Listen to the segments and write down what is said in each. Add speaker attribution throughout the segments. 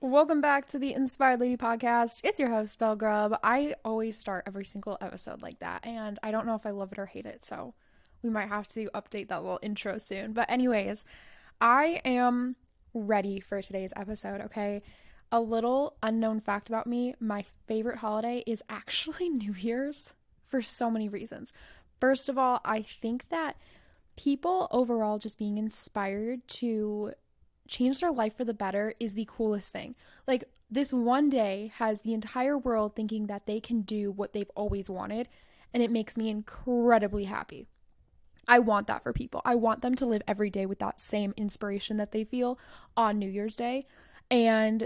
Speaker 1: Welcome back to the Inspired Lady podcast. It's your host, Belle Grub. I always start every single episode like that, and I don't know if I love it or hate it, so we might have to update that little intro soon. But, anyways, I am ready for today's episode, okay? A little unknown fact about me, my favorite holiday is actually New Year's for so many reasons. First of all, I think that people overall just being inspired to change their life for the better is the coolest thing. Like, this one day has the entire world thinking that they can do what they've always wanted, and it makes me incredibly happy. I want that for people. I want them to live every day with that same inspiration that they feel on New Year's Day. And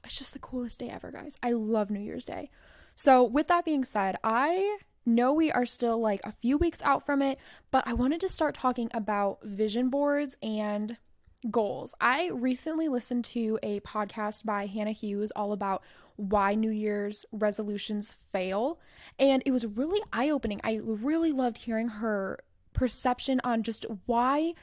Speaker 1: it's just the coolest day ever, guys. I love New Year's Day. So, with that being said, I know we are still like a few weeks out from it, but I wanted to start talking about vision boards and goals. I recently listened to a podcast by Hannah Hughes all about why New Year's resolutions fail, and it was really eye-opening. I really loved hearing her perception on just why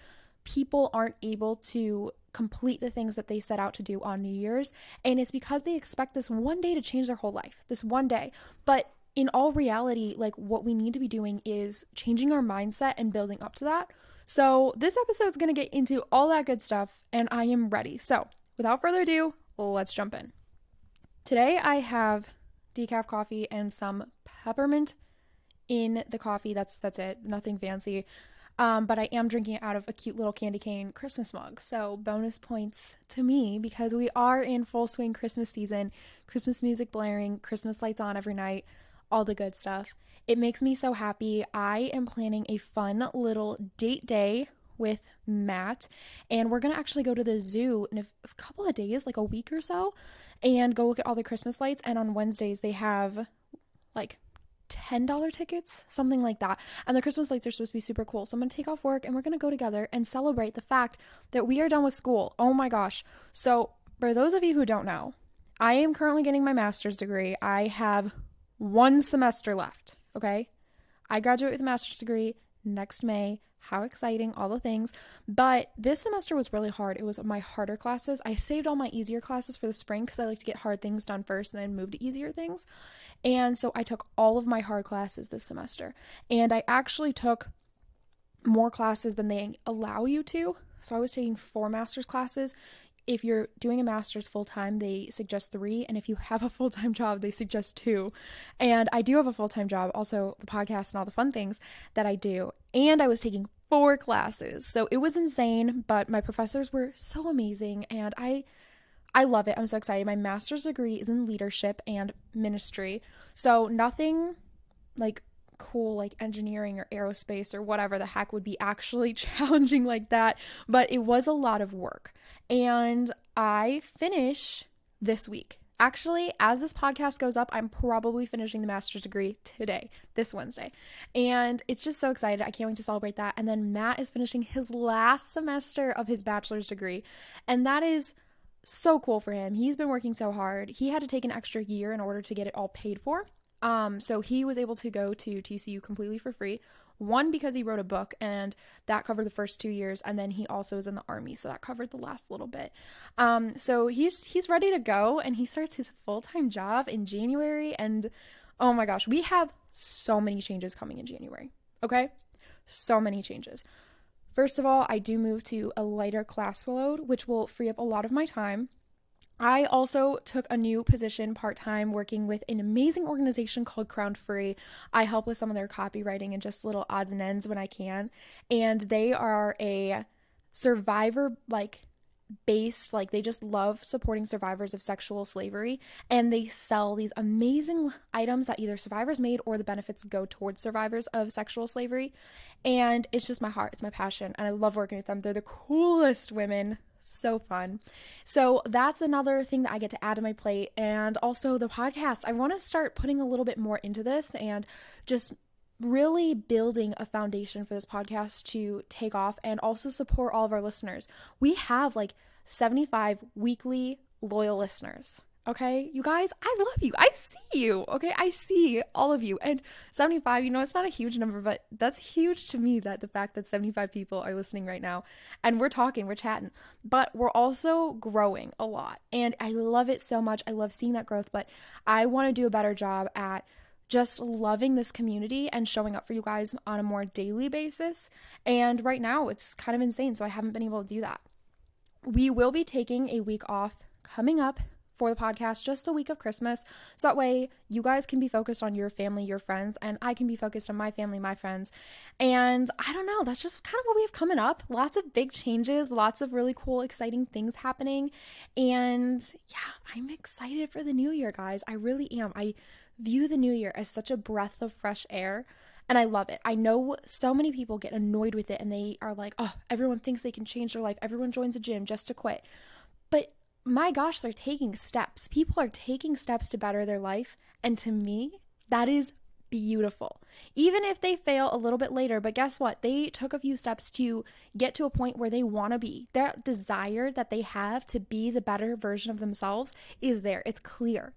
Speaker 1: people aren't able to complete the things that they set out to do on New Year's, and it's because they expect this one day to change their whole life, this one day. But in all reality, like, what we need to be doing is changing our mindset and building up to that. So this episode is going to get into all that good stuff, and I am ready. So without further ado, let's jump in. Today I have decaf coffee and some peppermint in the coffee. That's it. Nothing fancy. But I am drinking it out of a cute little candy cane Christmas mug. So bonus points to me because we are in full swing Christmas season. Christmas music blaring, Christmas lights on every night, all the good stuff. It makes me so happy. I am planning a fun little date day with Matt, and we're going to actually go to the zoo in a couple of days, like a week or so, and go look at all the Christmas lights. And on Wednesdays, they have like $10 tickets, something like that. And the Christmas lights are supposed to be super cool. So I'm going to take off work and we're going to go together and celebrate the fact that we are done with school. Oh my gosh. So for those of you who don't know, I am currently getting my master's degree. I have one semester left. Okay. I graduate with a master's degree next May. How exciting, all the things. But this semester was really hard. It was my harder classes. I saved all my easier classes for the spring because I like to get hard things done first and then move to easier things. And so I took all of my hard classes this semester. And I actually took more classes than they allow you to. So I was taking 4 master's classes. If you're doing a master's full-time, they suggest 3. And if you have a full-time job, they suggest 2. And I do have a full-time job, also the podcast and all the fun things that I do. And I was taking 4 classes. So it was insane, but my professors were so amazing. And I love it. I'm so excited. My master's degree is in leadership and ministry. So nothing like cool like engineering or aerospace or whatever the heck would be actually challenging like that, but it was a lot of work. And I finish this week. Actually, as this podcast goes up, I'm probably finishing the master's degree today, this Wednesday. And it's just so excited. I can't wait to celebrate that. And then Matt is finishing his last semester of his bachelor's degree. And that is so cool for him. He's been working so hard. He had to take an extra year in order to get it all paid for. So he was able to go to TCU completely for free. One, because he wrote a book and that covered the first 2 years. And then he also is in the Army. So that covered the last little bit. So he's ready to go and he starts his full-time job in January. And oh my gosh, we have so many changes coming in January. Okay. So many changes. First of all, I do move to a lighter class load, which will free up a lot of my time. I also took a new position part-time working with an amazing organization called Crown Free. I help with some of their copywriting and just little odds and ends when I can. And they are a survivor based, like they just love supporting survivors of sexual slavery. And they sell these amazing items that either survivors made or the benefits go towards survivors of sexual slavery. And it's just my heart. It's my passion. And I love working with them. They're the coolest women. So fun. So that's another thing that I get to add to my plate. And also the podcast. I want to start putting a little bit more into this and just really building a foundation for this podcast to take off and also support all of our listeners. We have like 75 weekly loyal listeners. Okay, you guys, I love you. I see you. Okay, I see all of you. And 75, it's not a huge number, but that's huge to me, that the fact that 75 people are listening right now and we're talking, we're chatting, but we're also growing a lot. And I love it so much. I love seeing that growth, but I want to do a better job at just loving this community and showing up for you guys on a more daily basis. And right now it's kind of insane, so I haven't been able to do that. We will be taking a week off coming up for the podcast, just the week of Christmas. So that way you guys can be focused on your family, your friends, and I can be focused on my family, my friends. And I don't know, that's just kind of what we have coming up. Lots of big changes, lots of really cool, exciting things happening. And yeah, I'm excited for the new year, guys. I really am. I view the new year as such a breath of fresh air. And I love it. I know so many people get annoyed with it and they are like, oh, everyone thinks they can change their life. Everyone joins a gym just to quit. But my gosh, they're taking steps. People are taking steps to better their life. And to me, that is beautiful. Even if they fail a little bit later, but guess what? They took a few steps to get to a point where they want to be. That desire that they have to be the better version of themselves is there. It's clear.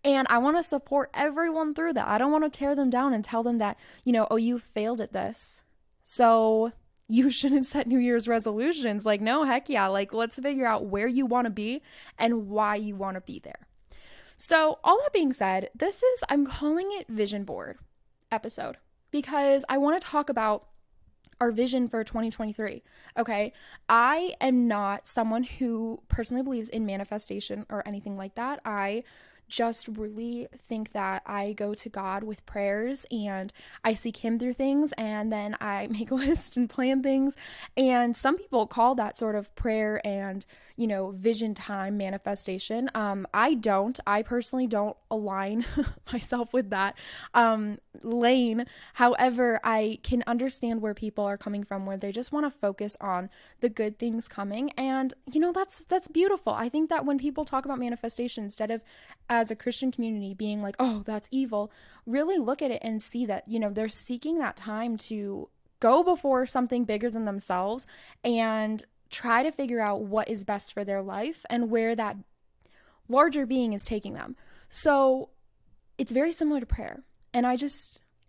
Speaker 1: And I want to support everyone through that. I don't want to tear them down and tell them that, oh, you failed at this, so you shouldn't set New Year's resolutions. Like, no, heck yeah. Like, let's figure out where you want to be and why you want to be there. So all that being said, I'm calling it Vision Board episode because I want to talk about our vision for 2023. Okay. I am not someone who personally believes in manifestation or anything like that. I just really think that I go to God with prayers and I seek him through things, and then I make a list and plan things. And some people call that sort of prayer and, vision time manifestation. I personally don't align myself with that lane. However, I can understand where people are coming from, where they just want to focus on the good things coming. And, that's beautiful. I think that when people talk about manifestation, instead of as a Christian community being like, oh, that's evil, really look at it and see that, they're seeking that time to go before something bigger than themselves and try to figure out what is best for their life and where that larger being is taking them. So it's very similar to prayer. And I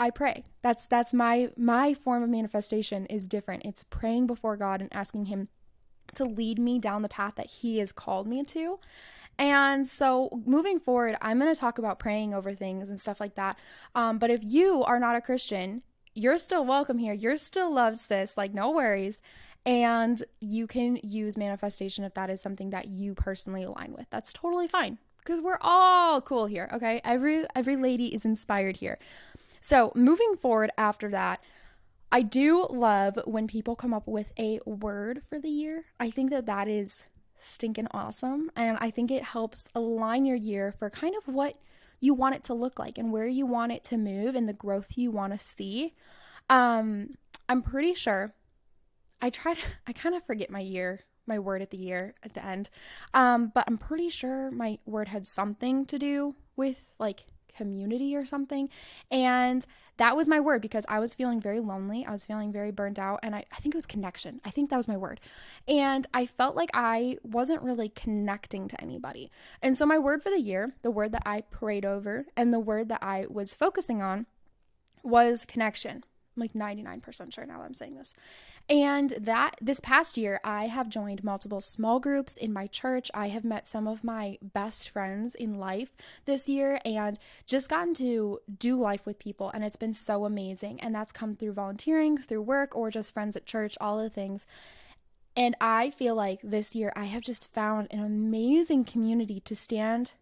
Speaker 1: pray. That's my form of manifestation is different. It's praying before God and asking him to lead me down the path that he has called me to. And so moving forward, I'm going to talk about praying over things and stuff like that. But if you are not a Christian, you're still welcome here. You're still loved, sis. Like, no worries. And you can use manifestation if that is something that you personally align with. That's totally fine because we're all cool here. Okay. Every lady is inspired here. So moving forward after that, I do love when people come up with a word for the year. I think that is stinking awesome. And I think it helps align your year for kind of what you want it to look like and where you want it to move and the growth you want to see. I'm pretty sure I kind of forget my word at the end. But I'm pretty sure my word had something to do with like community or something. And that was my word because I was feeling very lonely. I was feeling very burnt out. And I think it was connection. I think that was my word. And I felt like I wasn't really connecting to anybody. And so my word for the year, the word that I prayed over and the word that I was focusing on was connection. I'm like 99% sure now that I'm saying this. And that this past year, I have joined multiple small groups in my church. I have met some of my best friends in life this year and just gotten to do life with people. And it's been so amazing. And that's come through volunteering, through work, or just friends at church, all of the things. And I feel like this year I have just found an amazing community to stand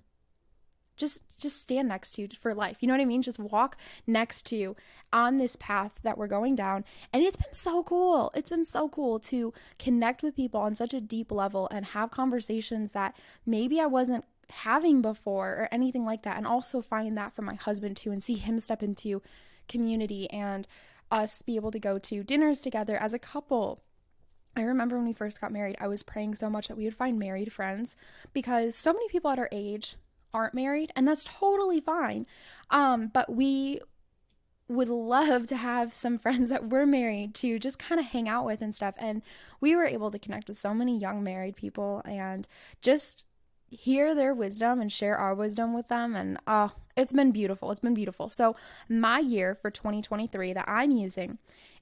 Speaker 1: next to for life. You know what I mean? Just walk next to on this path that we're going down. And it's been so cool. It's been so cool to connect with people on such a deep level and have conversations that maybe I wasn't having before or anything like that. And also find that from my husband too and see him step into community and us be able to go to dinners together as a couple. I remember when we first got married, I was praying so much that we would find married friends because so many people at our age aren't married, and that's totally fine. But we would love to have some friends that were married to just kind of hang out with and stuff. And we were able to connect with so many young married people and just hear their wisdom and share our wisdom with them. And it's been beautiful. It's been beautiful. So my year for 2023 that I'm using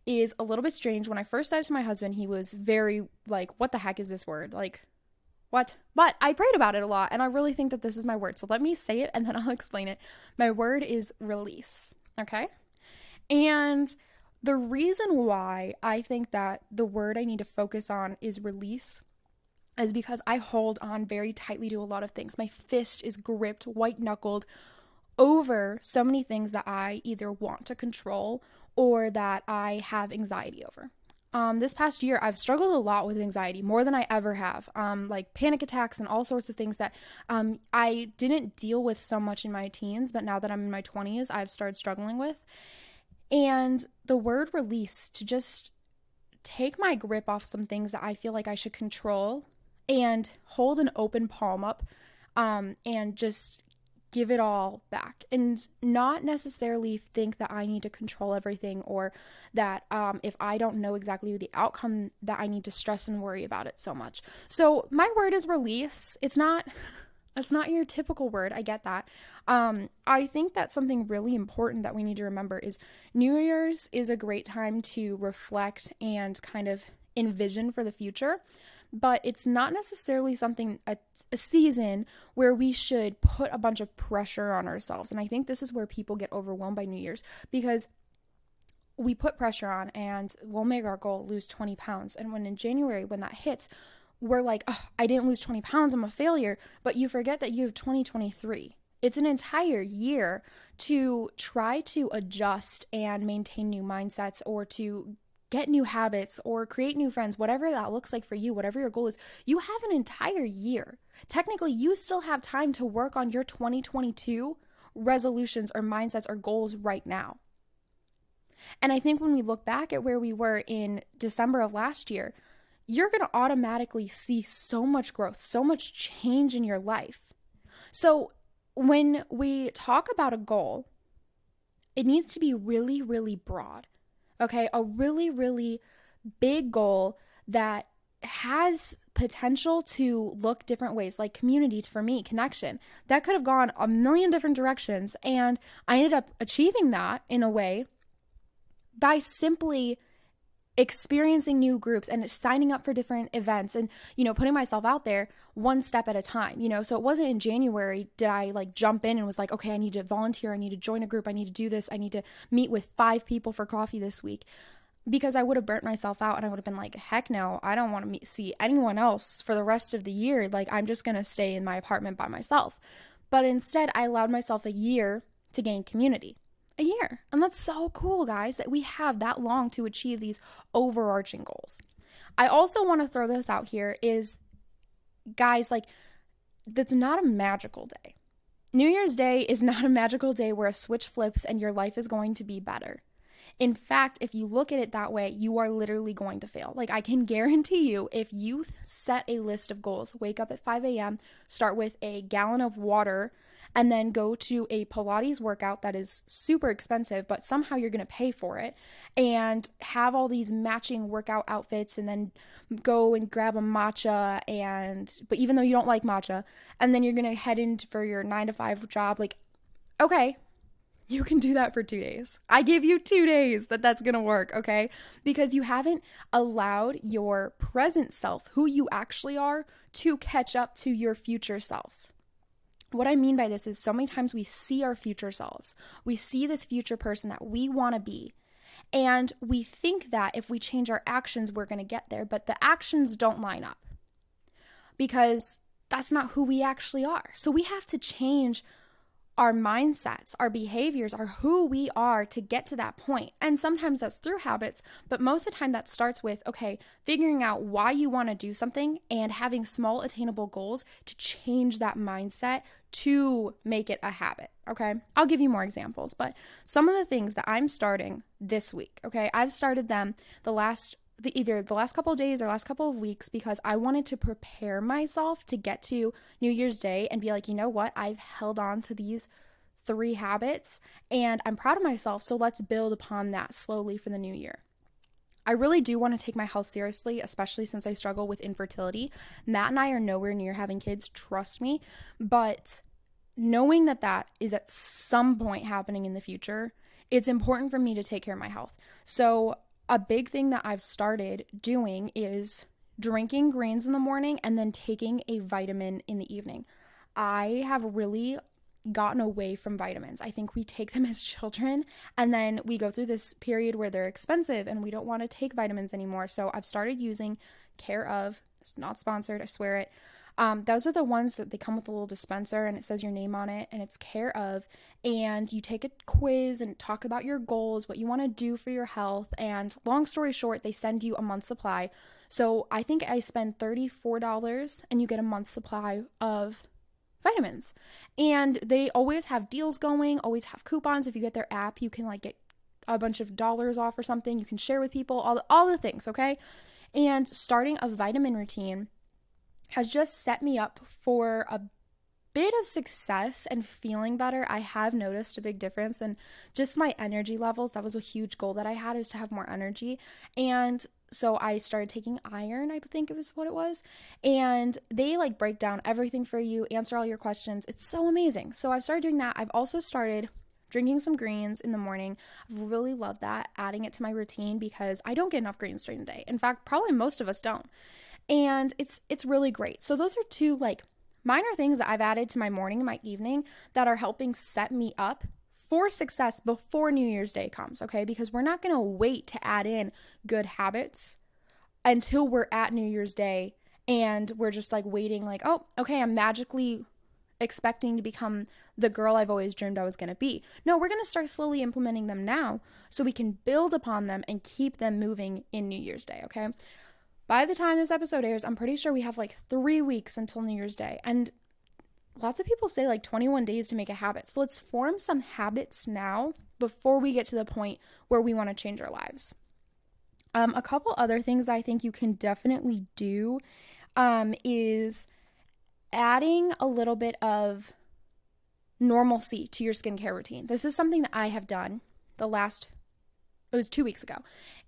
Speaker 1: is a little bit strange. When I first said it to my husband, he was very like, what the heck is this word? Like, what? But I prayed about it a lot, and I really think that this is my word. So let me say it and then I'll explain it. My word is release. Okay. And the reason why I think that the word I need to focus on is release is because I hold on very tightly to a lot of things. My fist is gripped, white knuckled over so many things that I either want to control or that I have anxiety over. This past year, I've struggled a lot with anxiety, more than I ever have, like panic attacks and all sorts of things that I didn't deal with so much in my teens, but now that I'm in my 20s, I've started struggling with. And the word release, to just take my grip off some things that I feel like I should control and hold an open palm up and just give it all back, and not necessarily think that I need to control everything, or that if I don't know exactly the outcome, that I need to stress and worry about it so much. So my word is release. It's not your typical word. I get that. I think that something really important that we need to remember is New Year's is a great time to reflect and kind of envision for the future. But it's not necessarily a season where we should put a bunch of pressure on ourselves. And I think this is where people get overwhelmed by New Year's, because we put pressure on and we'll make our goal lose 20 pounds. And when in January, when that hits, we're like, oh, I didn't lose 20 pounds, I'm a failure. But you forget that you have 2023. It's an entire year to try to adjust and maintain new mindsets, or to get new habits or create new friends, whatever that looks like for you, whatever your goal is. You have an entire year. Technically, you still have time to work on your 2022 resolutions or mindsets or goals right now. And I think when we look back at where we were in December of last year, you're going to automatically see so much growth, so much change in your life. So when we talk about a goal, it needs to be really, really broad. Okay, a really, really big goal that has potential to look different ways, like community, for me, connection. That could have gone a million different directions, and I ended up achieving that in a way by simply experiencing new groups and signing up for different events and, putting myself out there one step at a time, So it wasn't in January did I like jump in and was like, okay, I need to volunteer. I need to join a group. I need to do this. I need to meet with 5 people for coffee this week, because I would have burnt myself out and I would have been like, heck no, I don't want to see anyone else for the rest of the year. Like, I'm just going to stay in my apartment by myself. But instead, I allowed myself a year to gain community. A year. And that's so cool, guys, that we have that long to achieve these overarching goals. I also want to throw this out here is, guys, like, that's not a magical day. New Year's Day is not a magical day where a switch flips and your life is going to be better. In fact, if you look at it that way, you are literally going to fail. Like, I can guarantee you, if you set a list of goals, wake up at 5 a.m., start with a gallon of water, and then go to a Pilates workout that is super expensive, but somehow you're going to pay for it, and have all these matching workout outfits, and then go and grab a matcha, but even though you don't like matcha, and then you're going to head in for your 9-to-5 job, like, okay, you can do that for 2 days. I give you 2 days that's going to work, okay? Because you haven't allowed your present self, who you actually are, to catch up to your future self. What I mean by this is, so many times we see our future selves. We see this future person that we want to be. And we think that if we change our actions, we're going to get there. But the actions don't line up, because that's not who we actually are. So we have to change our mindsets, our behaviors, are who we are to get to that point. And sometimes that's through habits, but most of the time that starts with, okay, figuring out why you want to do something and having small attainable goals to change that mindset to make it a habit, okay? I'll give you more examples, but some of the things that I'm starting this week, okay, I've started them either the last couple of days or last couple of weeks, because I wanted to prepare myself to get to New Year's Day and be like, you know what? I've held on to these 3 habits and I'm proud of myself. So let's build upon that slowly for the new year. I really do want to take my health seriously, especially since I struggle with infertility. Matt and I are nowhere near having kids, trust me, but knowing that that is at some point happening in the future, it's important for me to take care of my health. So a big thing that I've started doing is drinking greens in the morning and then taking a vitamin in the evening. I have really gotten away from vitamins. I think we take them as children and then we go through this period where they're expensive and we don't want to take vitamins anymore. So I've started using Care of, it's not sponsored, I swear it. Those are the ones that they come with a little dispenser and it says your name on it and it's Care of, and you take a quiz and talk about your goals, what you want to do for your health, and long story short, they send you a month's supply. So I think I spend $34 and you get a month's supply of vitamins, and they always have deals going, always have coupons. If you get their app, you can like get a bunch of dollars off or something. You can share with people, all the things, okay? And starting a vitamin routine has just set me up for a bit of success and feeling better. I have noticed a big difference in just my energy levels. That was a huge goal that I had, is to have more energy. And so I started taking iron, I think it was what it was. And they like break down everything for you, answer all your questions. It's so amazing. So I've started doing that. I've also started drinking some greens in the morning. I've really loved that, adding it to my routine because I don't get enough greens during the day. In fact, probably most of us don't. And it's really great. So those are two like minor things that I've added to my morning and my evening that are helping set me up for success before New Year's Day comes, okay? Because we're not going to wait to add in good habits until we're at New Year's Day and we're just like waiting like, oh, okay, I'm magically expecting to become the girl I've always dreamed I was going to be. No, we're going to start slowly implementing them now so we can build upon them and keep them moving in New Year's Day, okay? By the time this episode airs, I'm pretty sure we have like 3 weeks until New Year's Day. And lots of people say like 21 days to make a habit. So let's form some habits now before we get to the point where we want to change our lives. A couple other things I think you can definitely do is adding a little bit of normalcy to your skincare routine. This is something that I have done it was 2 weeks ago,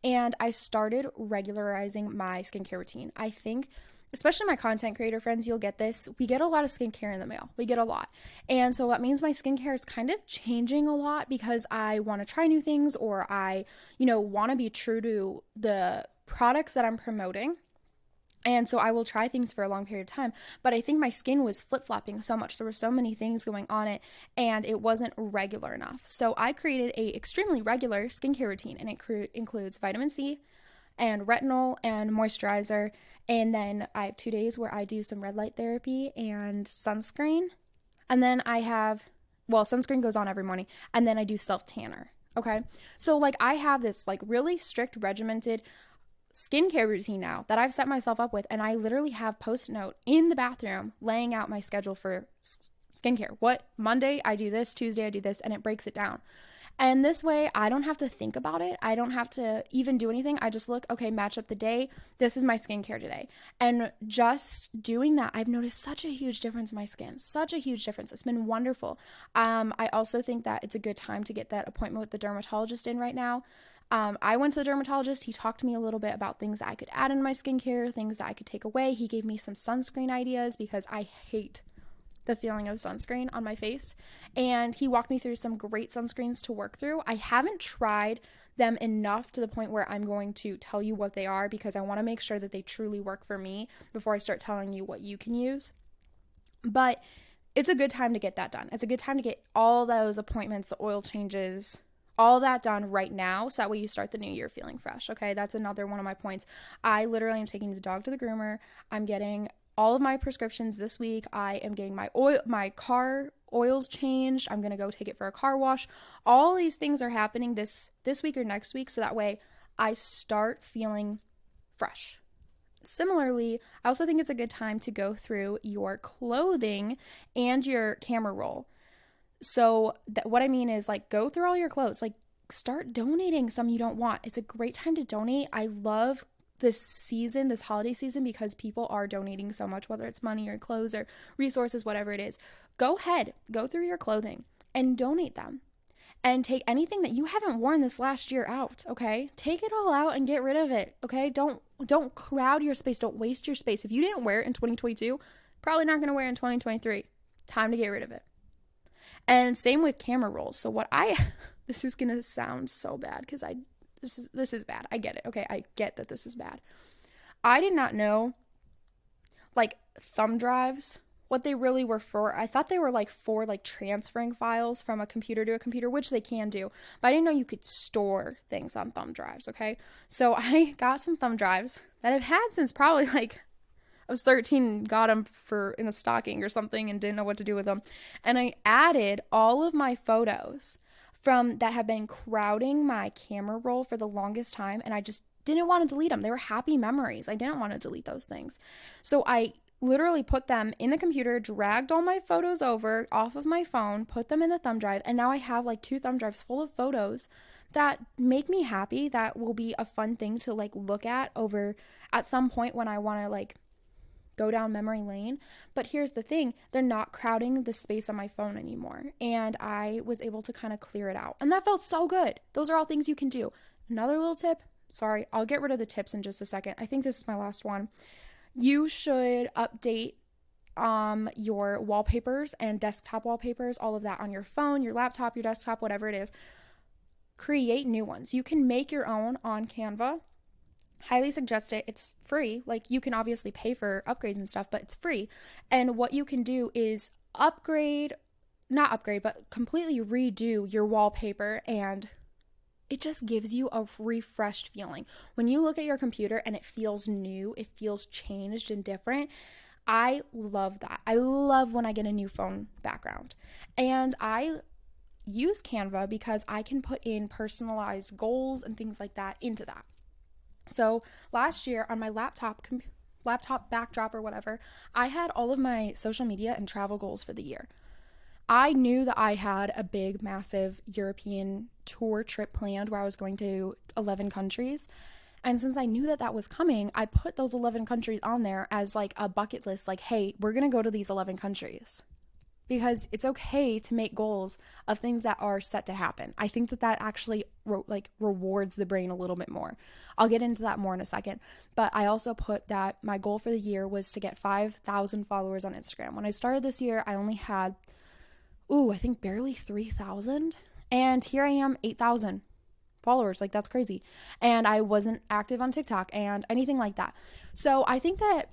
Speaker 1: and I started regularizing my skincare routine. I think, especially my content creator friends, you'll get this. We get a lot of skincare in the mail. We get a lot. And so that means my skincare is kind of changing a lot because I want to try new things, or I, want to be true to the products that I'm promoting. And so I will try things for a long period of time, but I think my skin was flip-flopping so much. There were so many things going on it, and it wasn't regular enough. So I created a extremely regular skincare routine, and it includes vitamin C and retinol and moisturizer. And then I have 2 days where I do some red light therapy and sunscreen. And then sunscreen goes on every morning, and then I do self-tanner. Okay. So like I have this like really strict regimented skincare routine now that I've set myself up with, and I literally have Post-it note in the bathroom laying out my schedule for skincare. What Monday I do this, Tuesday I do this, and it breaks it down. And this way I don't have to think about it. I don't have to even do anything. I just look, okay, match up the day. This is my skincare today. And just doing that, I've noticed such a huge difference in my skin. Such a huge difference. It's been wonderful. I also think that it's a good time to get that appointment with the dermatologist in right now. I went to the dermatologist. He talked to me a little bit about things that I could add in my skincare, things that I could take away. He gave me some sunscreen ideas because I hate the feeling of sunscreen on my face. And he walked me through some great sunscreens to work through. I haven't tried them enough to the point where I'm going to tell you what they are because I want to make sure that they truly work for me before I start telling you what you can use. But it's a good time to get that done. It's a good time to get all those appointments, the oil changes, all that done right now, so that way you start the new year feeling fresh, okay? That's another one of my points. I literally am taking the dog to the groomer. I'm getting all of my prescriptions this week. I am getting my car oils changed. I'm going to go take it for a car wash. All these things are happening this week or next week, so that way I start feeling fresh. Similarly, I also think it's a good time to go through your clothing and your camera roll. So what I mean is like go through all your clothes, like start donating some you don't want. It's a great time to donate. I love this holiday season, because people are donating so much, whether it's money or clothes or resources, whatever it is. Go ahead, go through your clothing and donate them. and take anything that you haven't worn this last year out, okay? Take it all out and get rid of it, okay? Don't crowd your space. Don't waste your space. If you didn't wear it in 2022, probably not going to wear it in 2023. Time to get rid of it. And same with camera rolls. So this is going to sound so bad because this is bad. I get it. Okay, I get that this is bad. I did not know like thumb drives, what they really were for. I thought they were like for like transferring files from a computer to a computer, which they can do, but I didn't know you could store things on thumb drives, okay? So I got some thumb drives that I've had since probably like I was 13, got them in a stocking or something and didn't know what to do with them. And I added all of my photos from that have been crowding my camera roll for the longest time, and I just didn't want to delete them. They were happy memories. I didn't want to delete those things. So I literally put them in the computer, dragged all my photos over off of my phone, put them in the thumb drive, and now I have like 2 thumb drives full of photos that make me happy, that will be a fun thing to like look at over at some point when I want to like go down memory lane. But here's the thing, they're not crowding the space on my phone anymore, and I was able to kind of clear it out, and that felt so good. Those are all things you can do. Another little tip, sorry, I'll get rid of the tips in just a second. I think this is my last one. You should update your wallpapers and desktop wallpapers, all of that on your phone, your laptop, your desktop, whatever it is. Create new ones. You can make your own on Canva. Highly suggest it. It's free. Like, you can obviously pay for upgrades and stuff, but it's free. And what you can do is not upgrade, but completely redo your wallpaper, and it just gives you a refreshed feeling. When you look at your computer and it feels new, it feels changed and different. I love that. I love when I get a new phone background. And I use Canva because I can put in personalized goals and things like that into that. So last year on my laptop backdrop or whatever, I had all of my social media and travel goals for the year. I knew that I had a big, massive European tour trip planned where I was going to 11 countries. And since I knew that that was coming, I put those 11 countries on there as like a bucket list, like, hey, we're going to go to these 11 countries. Because it's okay to make goals of things that are set to happen. I think that actually rewards the brain a little bit more. I'll get into that more in a second. But I also put that my goal for the year was to get 5,000 followers on Instagram. When I started this year, I only had, I think barely 3,000. And here I am, 8,000 followers. Like, that's crazy. And I wasn't active on TikTok and anything like that. So I think that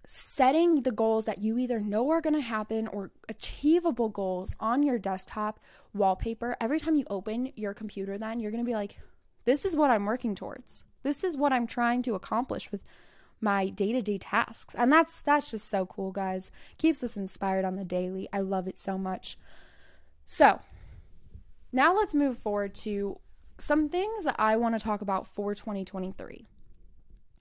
Speaker 1: setting the goals that you either know are going to happen or achievable goals on your desktop wallpaper, every time you open your computer, then you're going to be like, this is what I'm working towards. This is what I'm trying to accomplish with my day-to-day tasks. And that's just so cool, guys. Keeps us inspired on the daily. I love it so much. So now let's move forward to some things that I want to talk about for 2023.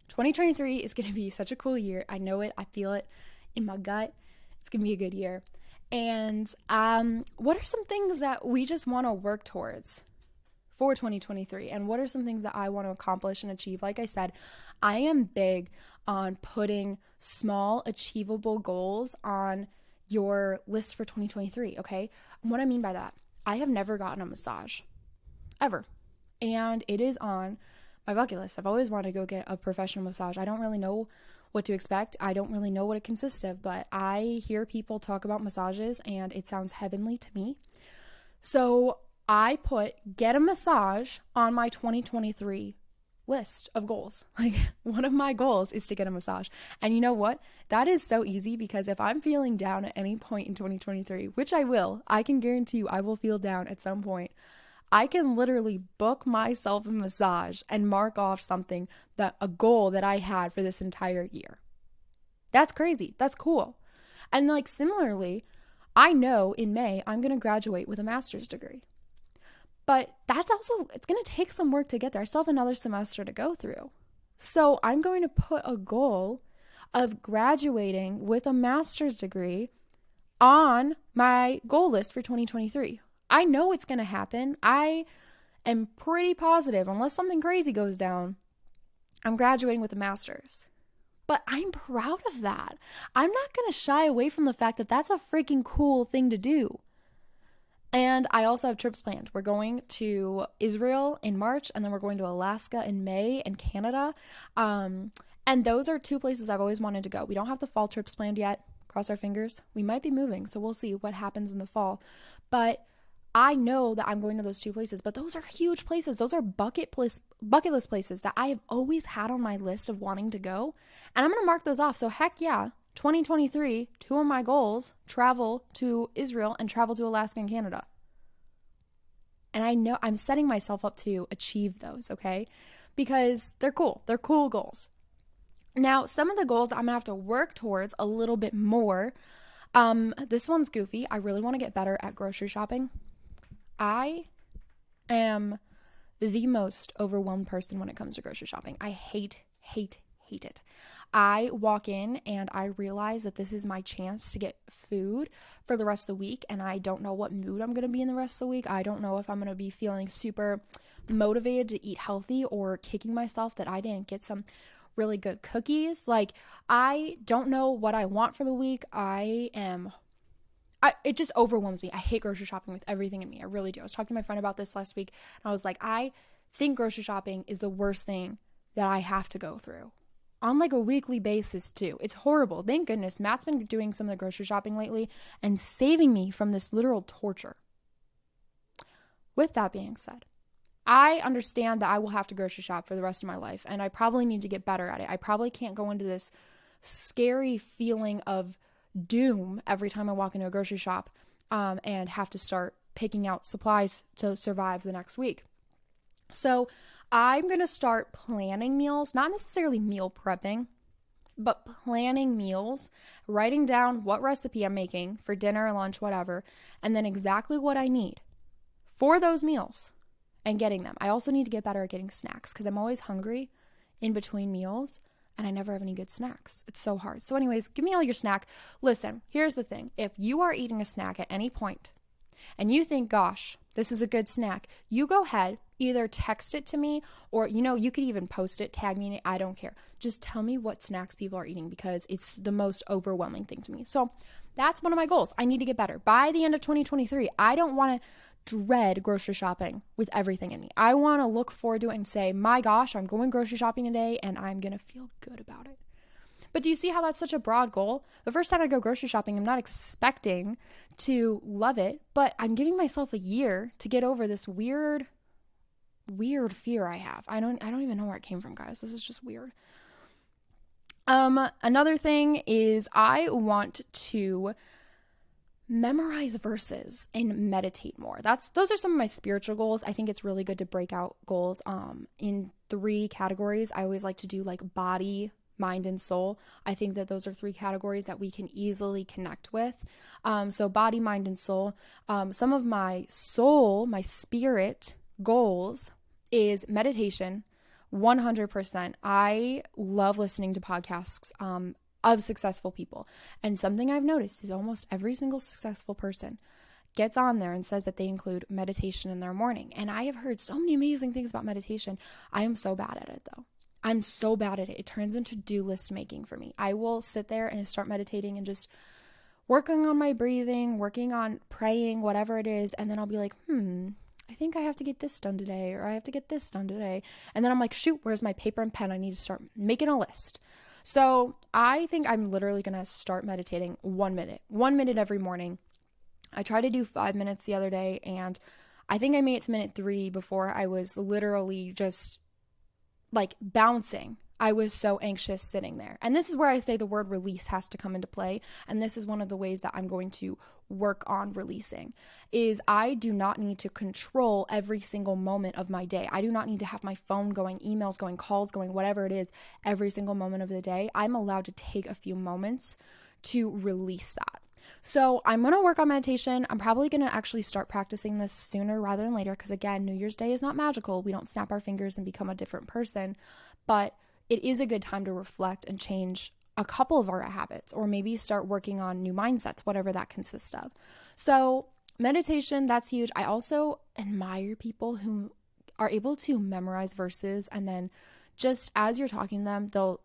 Speaker 1: 2023 is going to be such a cool year. I know it. I feel it in my gut. It's going to be a good year. And what are some things that we just want to work towards for 2023? And what are some things that I want to accomplish and achieve? Like I said, I am big on putting small, achievable goals on your list for 2023, okay? And what I mean by that, I have never gotten a massage, ever. And it is on my bucket list. I've always wanted to go get a professional massage. I don't really know what to expect. I don't really know what it consists of, but I hear people talk about massages and it sounds heavenly to me. So I put get a massage on my 2023 list of goals. Like, one of my goals is to get a massage. And you know what? That is so easy, because if I'm feeling down at any point in 2023, which I will, I can guarantee you I will feel down at some point. I can literally book myself a massage and mark off something, a goal that I had for this entire year. That's crazy. That's cool. And like, similarly, I know in May I'm going to graduate with a master's degree. But it's going to take some work to get there. I still have another semester to go through. So I'm going to put a goal of graduating with a master's degree on my goal list for 2023. I know it's going to happen. I am pretty positive, unless something crazy goes down, I'm graduating with a master's. But I'm proud of that. I'm not going to shy away from the fact that that's a freaking cool thing to do. And I also have trips planned. We're going to Israel in March, and then we're going to Alaska in May, and Canada. And those are two places I've always wanted to go. We don't have the fall trips planned yet. Cross our fingers. We might be moving, so we'll see what happens in the fall. But I know that I'm going to those two places, but those are huge places. Those are bucket list places that I have always had on my list of wanting to go. And I'm going to mark those off. So heck yeah, 2023, two of my goals, travel to Israel and travel to Alaska and Canada. And I know I'm setting myself up to achieve those, okay? Because they're cool. They're cool goals. Now, some of the goals that I'm going to have to work towards a little bit more. This one's goofy. I really want to get better at grocery shopping. I am the most overwhelmed person when it comes to grocery shopping. I hate it. I walk in and I realize that this is my chance to get food for the rest of the week, and I don't know what mood I'm going to be in the rest of the week. I don't know if I'm going to be feeling super motivated to eat healthy or kicking myself that I didn't get some really good cookies. Like, I don't know what I want for the week. It just overwhelms me. I hate grocery shopping with everything in me. I really do. I was talking to my friend about this last week, and I was like, I think grocery shopping is the worst thing that I have to go through on like a weekly basis too. It's horrible. Thank goodness Matt's been doing some of the grocery shopping lately and saving me from this literal torture. With that being said, I understand that I will have to grocery shop for the rest of my life, and I probably need to get better at it. I probably can't go into this scary feeling of doom every time I walk into a grocery shop and have to start picking out supplies to survive the next week. So I'm going to start planning meals, not necessarily meal prepping, but planning meals, writing down what recipe I'm making for dinner, lunch, whatever, and then exactly what I need for those meals and getting them. I also need to get better at getting snacks because I'm always hungry in between meals and I never have any good snacks. It's so hard. So anyways, give me all your snack. Listen, here's the thing. If you are eating a snack at any point and you think, gosh, this is a good snack, you go ahead, either text it to me or, you could even post it, tag me in it. I don't care. Just tell me what snacks people are eating because it's the most overwhelming thing to me. So that's one of my goals. I need to get better. By the end of 2023, I don't want to dread grocery shopping with everything in me. I want to look forward to it and say, my gosh, I'm going grocery shopping today and I'm going to feel good about it. But do you see how that's such a broad goal? The first time I go grocery shopping, I'm not expecting to love it, but I'm giving myself a year to get over this weird fear I have. I don't even know where it came from, guys. This is just weird. Another thing is I want to memorize verses and meditate more. Those are some of my spiritual goals. I think it's really good to break out goals in 3 categories. I always like to do like body, mind, and soul. I think that those are 3 categories that we can easily connect with. So body, mind, and soul. Some of my soul, my spirit goals is meditation. 100%. I love listening to podcasts of successful people. And something I've noticed is almost every single successful person gets on there and says that they include meditation in their morning. And I have heard so many amazing things about meditation. I am so bad at it though. I'm so bad at it. It turns into to-do list making for me. I will sit there and start meditating and just working on my breathing, working on praying, whatever it is. And then I'll be like, I think I have to get this done today, or I have to get this done today. And then I'm like, shoot, where's my paper and pen? I need to start making a list. So I think I'm literally going to start meditating 1 minute every morning. I tried to do 5 minutes the other day, and I think I made it to minute 3 before I was literally just like bouncing. I was so anxious sitting there. And this is where I say the word release has to come into play. And this is one of the ways that I'm going to work on releasing is I do not need to control every single moment of my day. I do not need to have my phone going, emails going, calls going, whatever it is, every single moment of the day. I'm allowed to take a few moments to release that. So I'm going to work on meditation. I'm probably going to actually start practicing this sooner rather than later because, again, New Year's Day is not magical. We don't snap our fingers and become a different person. But it is a good time to reflect and change a couple of our habits or maybe start working on new mindsets, whatever that consists of. So meditation, that's huge. I also admire people who are able to memorize verses and then just as you're talking to them, they'll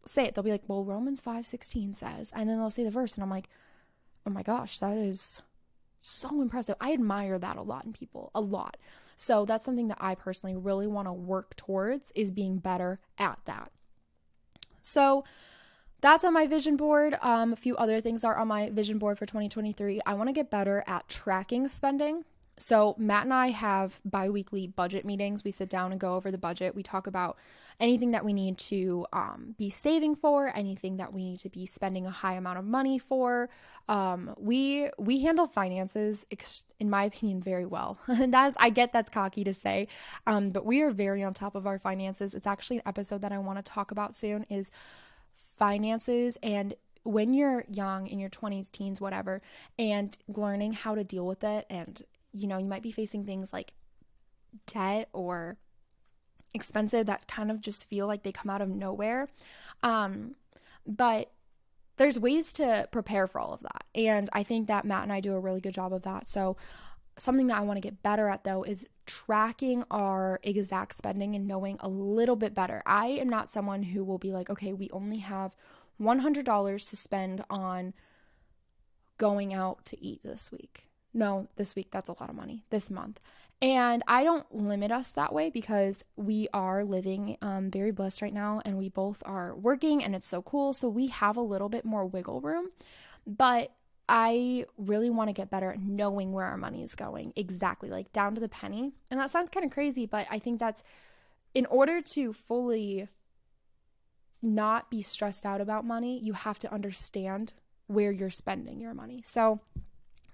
Speaker 1: say it. They'll be like, well, Romans 5:16 says, and then they'll say the verse and I'm like, oh my gosh, that is so impressive. I admire that a lot in people, a lot. So that's something that I personally really want to work towards, is being better at that. So that's on my vision board. A few other things are on my vision board for 2023. I want to get better at tracking spending. So Matt and I have bi-weekly budget meetings. We sit down and go over the budget. We talk about anything that we need to be saving for, anything that we need to be spending a high amount of money for. We handle finances, in my opinion, very well. And I get that's cocky to say, but we are very on top of our finances. It's actually an episode that I want to talk about soon, is finances, and when you're young, in your 20s, teens, whatever, and learning how to deal with it. And you might be facing things like debt or expensive that kind of just feel like they come out of nowhere. But there's ways to prepare for all of that. And I think that Matt and I do a really good job of that. So something that I want to get better at, though, is tracking our exact spending and knowing a little bit better. I am not someone who will be like, okay, we only have $100 to spend on going out to eat this week. No, this week, that's a lot of money, this month. And I don't limit us that way, because we are living very blessed right now, and we both are working, and it's so cool. So we have a little bit more wiggle room, but I really want to get better at knowing where our money is going exactly, like down to the penny. And that sounds kind of crazy, but I think that's, in order to fully not be stressed out about money, you have to understand where you're spending your money. So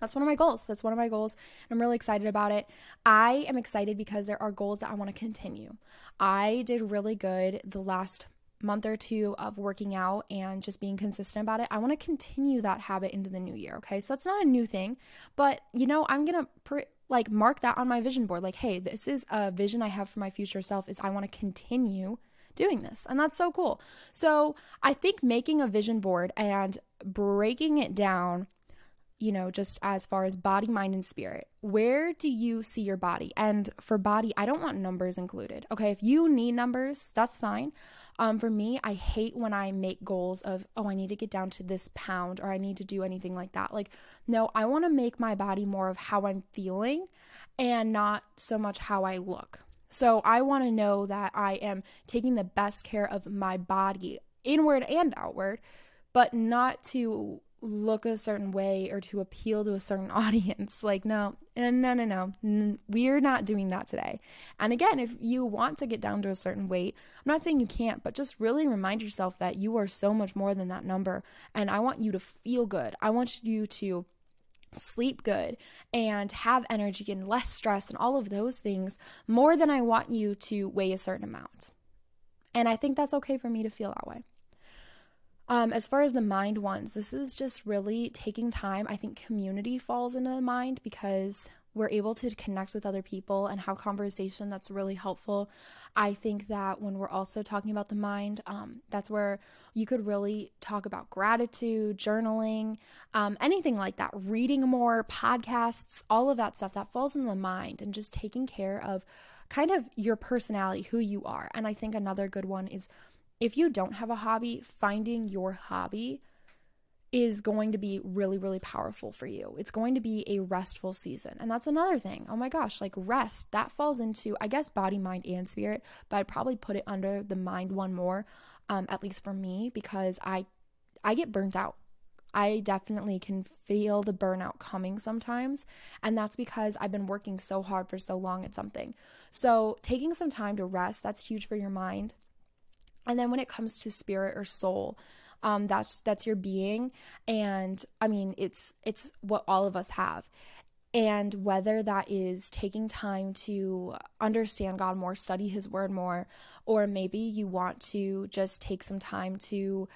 Speaker 1: that's one of my goals. I'm really excited about it. I am excited because there are goals that I want to continue. I did really good the last month or two of working out and just being consistent about it. I want to continue that habit into the new year. Okay. So it's not a new thing, but I'm going to mark that on my vision board. Like, hey, this is a vision I have for my future self, is I want to continue doing this. And that's so cool. So I think making a vision board and breaking it down, just as far as body, mind, and spirit, where do you see your body? And for body, I don't want numbers included. Okay, if you need numbers, that's fine. For me, I hate when I make goals of, I need to get down to this pound, or I need to do anything like that. Like, no, I want to make my body more of how I'm feeling and not so much how I look. So I want to know that I am taking the best care of my body, inward and outward, but not to look a certain way or to appeal to a certain audience. Like, no, we're not doing that today. And again, if you want to get down to a certain weight, I'm not saying you can't, but just really remind yourself that you are so much more than that number. And I want you to feel good. I want you to sleep good and have energy and less stress and all of those things, more than I want you to weigh a certain amount. And I think that's okay for me to feel that way. As far as the mind ones, this is just really taking time. I think community falls into the mind, because we're able to connect with other people and have conversation that's really helpful. I think that when we're also talking about the mind, that's where you could really talk about gratitude, journaling, anything like that, reading more, podcasts, all of that stuff that falls in the mind, and just taking care of kind of your personality, who you are. And I think another good one is, if you don't have a hobby, finding your hobby is going to be really, really powerful for you. It's going to be a restful season. And that's another thing. Oh my gosh, like rest, that falls into, I guess, body, mind, and spirit, but I'd probably put it under the mind one more, at least for me, because I get burnt out. I definitely can feel the burnout coming sometimes. And that's because I've been working so hard for so long at something. So taking some time to rest, that's huge for your mind. And then when it comes to spirit or soul, that's your being. And I mean, it's what all of us have. And whether that is taking time to understand God more, study his word more, or maybe you want to just take some time to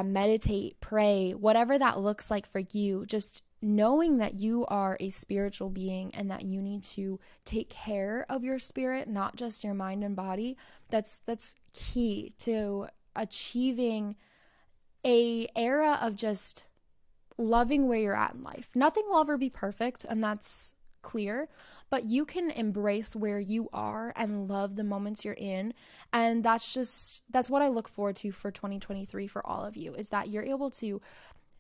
Speaker 1: meditate, pray, whatever that looks like for you, just knowing that you are a spiritual being and that you need to take care of your spirit, not just your mind and body. That's key to achieving a era of just loving where you're at in life. Nothing will ever be perfect, and that's clear, but you can embrace where you are and love the moments you're in. And that's what I look forward to for 2023 for all of you, is that you're able to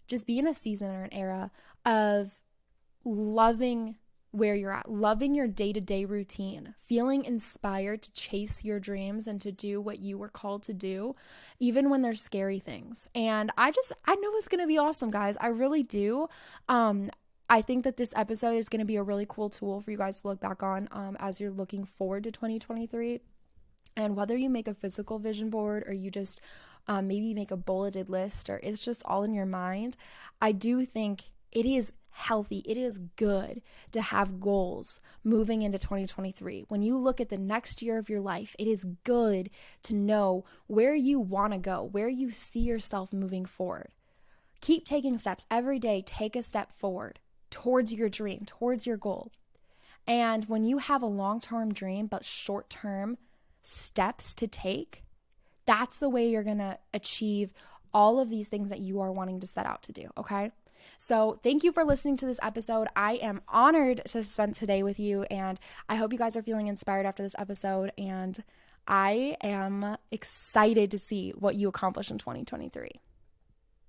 Speaker 1: just be in a season or an era of loving where you're at, loving your day-to-day routine, feeling inspired to chase your dreams and to do what you were called to do, even when there's scary things. And I know it's going to be awesome, guys. I really do. I think that this episode is going to be a really cool tool for you guys to look back on as you're looking forward to 2023. And whether you make a physical vision board or you just maybe make a bulleted list or it's just all in your mind, I do think it is healthy. It is good to have goals moving into 2023. When you look at the next year of your life, it is good to know where you want to go, where you see yourself moving forward. Keep taking steps every day. Take a step forward towards your dream, towards your goal. And when you have a long-term dream, but short-term steps to take, that's the way you're going to achieve all of these things that you are wanting to set out to do, okay? So thank you for listening to this episode. I am honored to spend today with you, and I hope you guys are feeling inspired after this episode, and I am excited to see what you accomplish in 2023.